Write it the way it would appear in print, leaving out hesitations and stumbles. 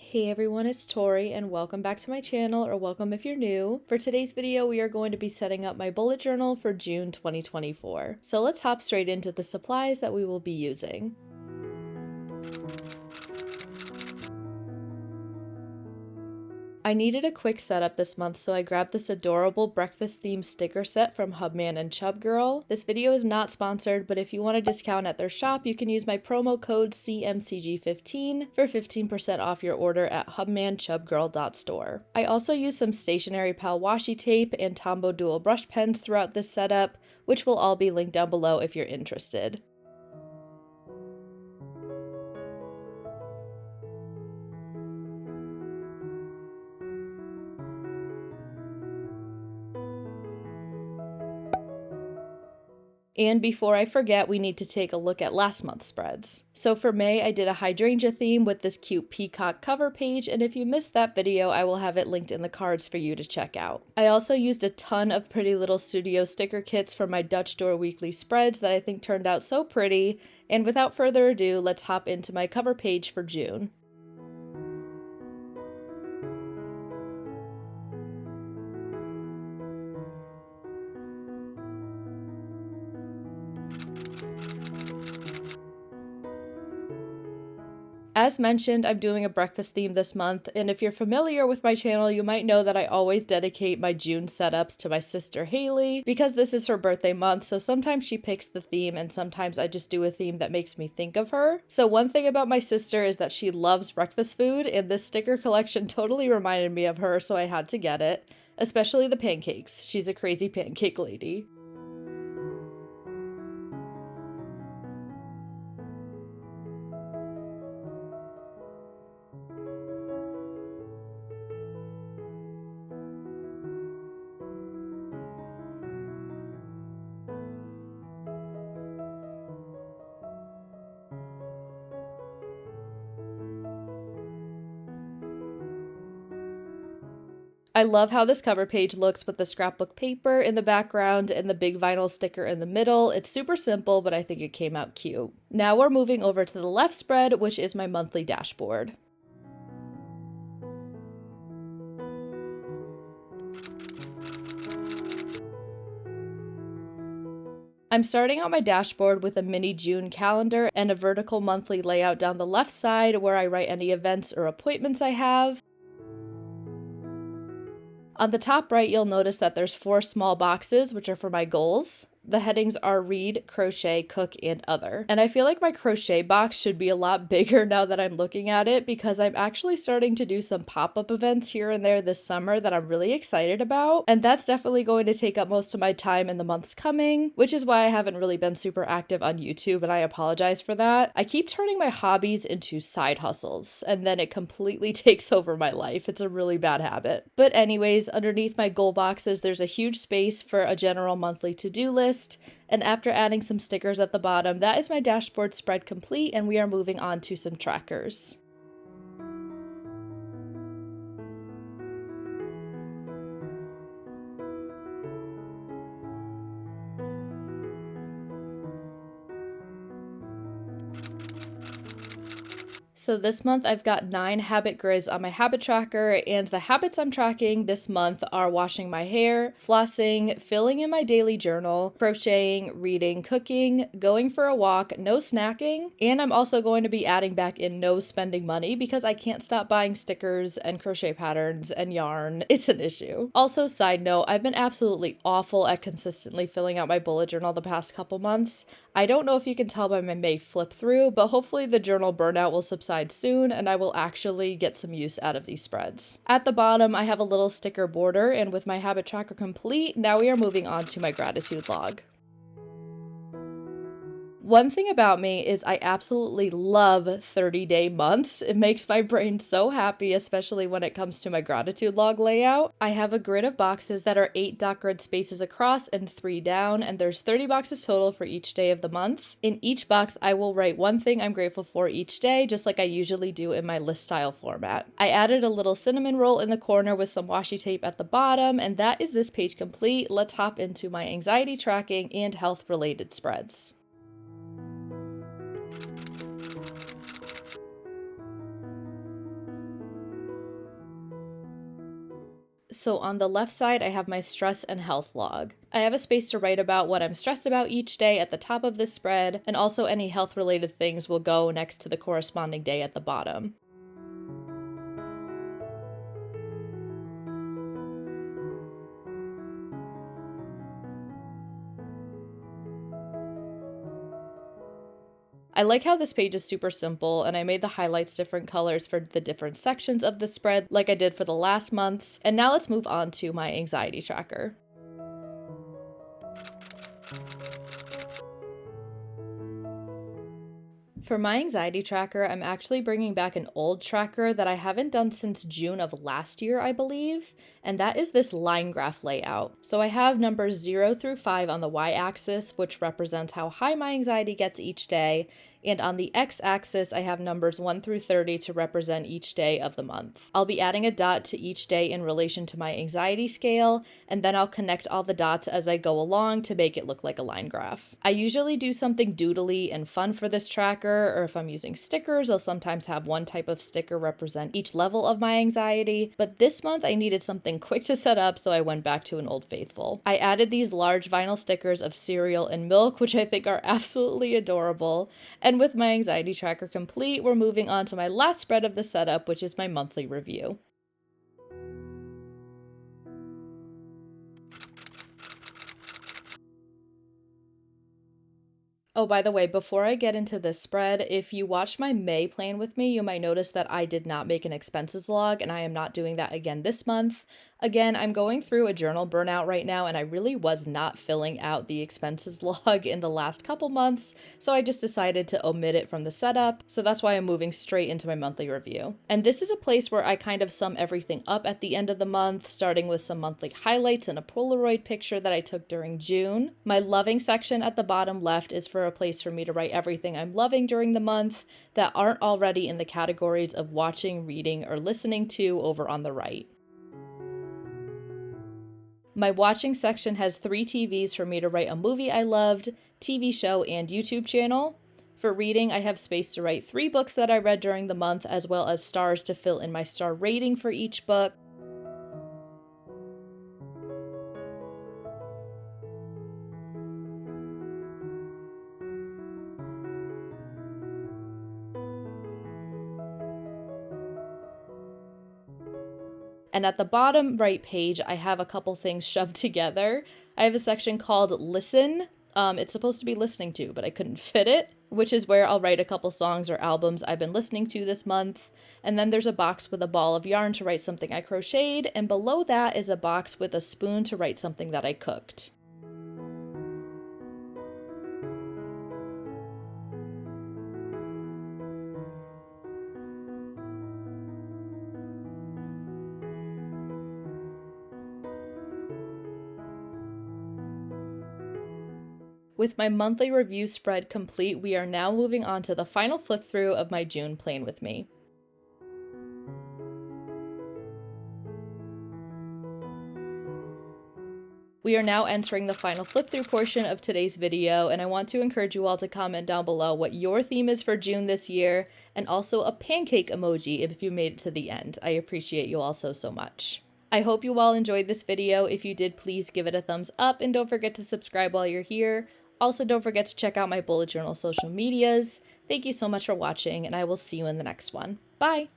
Hey everyone, it's Tori and welcome back to my channel, or welcome if you're new. For today's video, we are going to be setting up my bullet journal for June 2024. So let's hop straight into the supplies that we will be using. I needed a quick setup this month, so I grabbed this adorable breakfast themed sticker set from Hubman and Chub Girl. This video is not sponsored, but if you want a discount at their shop, you can use my promo code CMCG15 for 15% off your order at hubmanchubgirl.store. I also used some stationery pal washi tape and Tombow dual brush pens throughout this setup, which will all be linked down below if you're interested. And before I forget, we need to take a look at last month's spreads. So for May, I did a hydrangea theme with this cute peacock cover page, and if you missed that video, I will have it linked in the cards for you to check out. I also used a ton of Pretty Little Studio sticker kits for my Dutch Door weekly spreads that I think turned out so pretty, and without further ado, let's hop into my cover page for June. As mentioned, I'm doing a breakfast theme this month, and if you're familiar with my channel, you might know that I always dedicate my June setups to my sister Haley, because this is her birthday month, so sometimes she picks the theme and sometimes I just do a theme that makes me think of her. So one thing about my sister is that she loves breakfast food, and this sticker collection totally reminded me of her, so I had to get it, especially the pancakes. She's a crazy pancake lady. I love how this cover page looks with the scrapbook paper in the background and the big vinyl sticker in the middle. It's super simple, but I think it came out cute. Now we're moving over to the left spread, which is my monthly dashboard. I'm starting out my dashboard with a mini June calendar and a vertical monthly layout down the left side where I write any events or appointments I have. On the top right, you'll notice that there's 4 small boxes, which are for my goals. The headings are read, crochet, cook, and other. And I feel like my crochet box should be a lot bigger now that I'm looking at it, because I'm actually starting to do some pop-up events here and there this summer that I'm really excited about. And that's definitely going to take up most of my time in the months coming, which is why I haven't really been super active on YouTube, and I apologize for that. I keep turning my hobbies into side hustles, and then it completely takes over my life. It's a really bad habit. But anyways, underneath my goal boxes, there's a huge space for a general monthly to-do list. And after adding some stickers at the bottom, that is my dashboard spread complete, and we are moving on to some trackers. So this month I've got 9 habit grids on my habit tracker, and the habits I'm tracking this month are washing my hair, flossing, filling in my daily journal, crocheting, reading, cooking, going for a walk, no snacking, and I'm also going to be adding back in no spending money because I can't stop buying stickers and crochet patterns and yarn. It's an issue. Also, side note, I've been absolutely awful at consistently filling out my bullet journal the past couple months. I don't know if you can tell by my May flip through, but hopefully the journal burnout will subside soon and I will actually get some use out of these spreads. At the bottom, I have a little sticker border, and with my habit tracker complete, now we are moving on to my gratitude log. One thing about me is I absolutely love 30-day months. It makes my brain so happy, especially when it comes to my gratitude log layout. I have a grid of boxes that are 8 dot grid spaces across and 3 down, and there's 30 boxes total for each day of the month. In each box, I will write one thing I'm grateful for each day, just like I usually do in my list style format. I added a little cinnamon roll in the corner with some washi tape at the bottom, and that is this page complete. Let's hop into my anxiety tracking and health related spreads. So on the left side, I have my stress and health log. I have a space to write about what I'm stressed about each day at the top of this spread, and also any health related things will go next to the corresponding day at the bottom. I like how this page is super simple, and I made the highlights different colors for the different sections of the spread like I did for the last months. And now let's move on to my anxiety tracker. For my anxiety tracker, I'm actually bringing back an old tracker that I haven't done since June of last year, I believe, and that is this line graph layout. So I have numbers 0 through 5 on the y-axis, which represents how high my anxiety gets each day, and on the x-axis, I have numbers 1 through 30 to represent each day of the month. I'll be adding a dot to each day in relation to my anxiety scale, and then I'll connect all the dots as I go along to make it look like a line graph. I usually do something doodly and fun for this tracker, or if I'm using stickers, I'll sometimes have one type of sticker represent each level of my anxiety, but this month I needed something quick to set up, so I went back to an old faithful. I added these large vinyl stickers of cereal and milk, which I think are absolutely adorable, and with my anxiety tracker complete, we're moving on to my last spread of the setup, which is my monthly review. Oh, by the way, before I get into this spread, if you watched my May plan with me, you might notice that I did not make an expenses log, and I am not doing that again this month. Again, I'm going through a journal burnout right now, and I really was not filling out the expenses log in the last couple months, so I just decided to omit it from the setup, so that's why I'm moving straight into my monthly review. And this is a place where I kind of sum everything up at the end of the month, starting with some monthly highlights and a Polaroid picture that I took during June. My loving section at the bottom left is for a place for me to write everything I'm loving during the month that aren't already in the categories of watching, reading, or listening to over on the right. My watching section has 3 TVs for me to write a movie I loved, TV show, and YouTube channel. For reading, I have space to write 3 books that I read during the month, as well as stars to fill in my star rating for each book. And at the bottom right page, I have a couple things shoved together. I have a section called Listen. It's supposed to be listening to, but I couldn't fit it, which is where I'll write a couple songs or albums I've been listening to this month. And then there's a box with a ball of yarn to write something I crocheted, and below that is a box with a spoon to write something that I cooked. With my monthly review spread complete, we are now moving on to the final flip through of my June plan with me. We are now entering the final flip through portion of today's video, and I want to encourage you all to comment down below what your theme is for June this year, and also a pancake emoji if you made it to the end. I appreciate you all so much. I hope you all enjoyed this video. If you did, please give it a thumbs up, and don't forget to subscribe while you're here. Also, don't forget to check out my bullet journal social medias. Thank you so much for watching, and I will see you in the next one. Bye!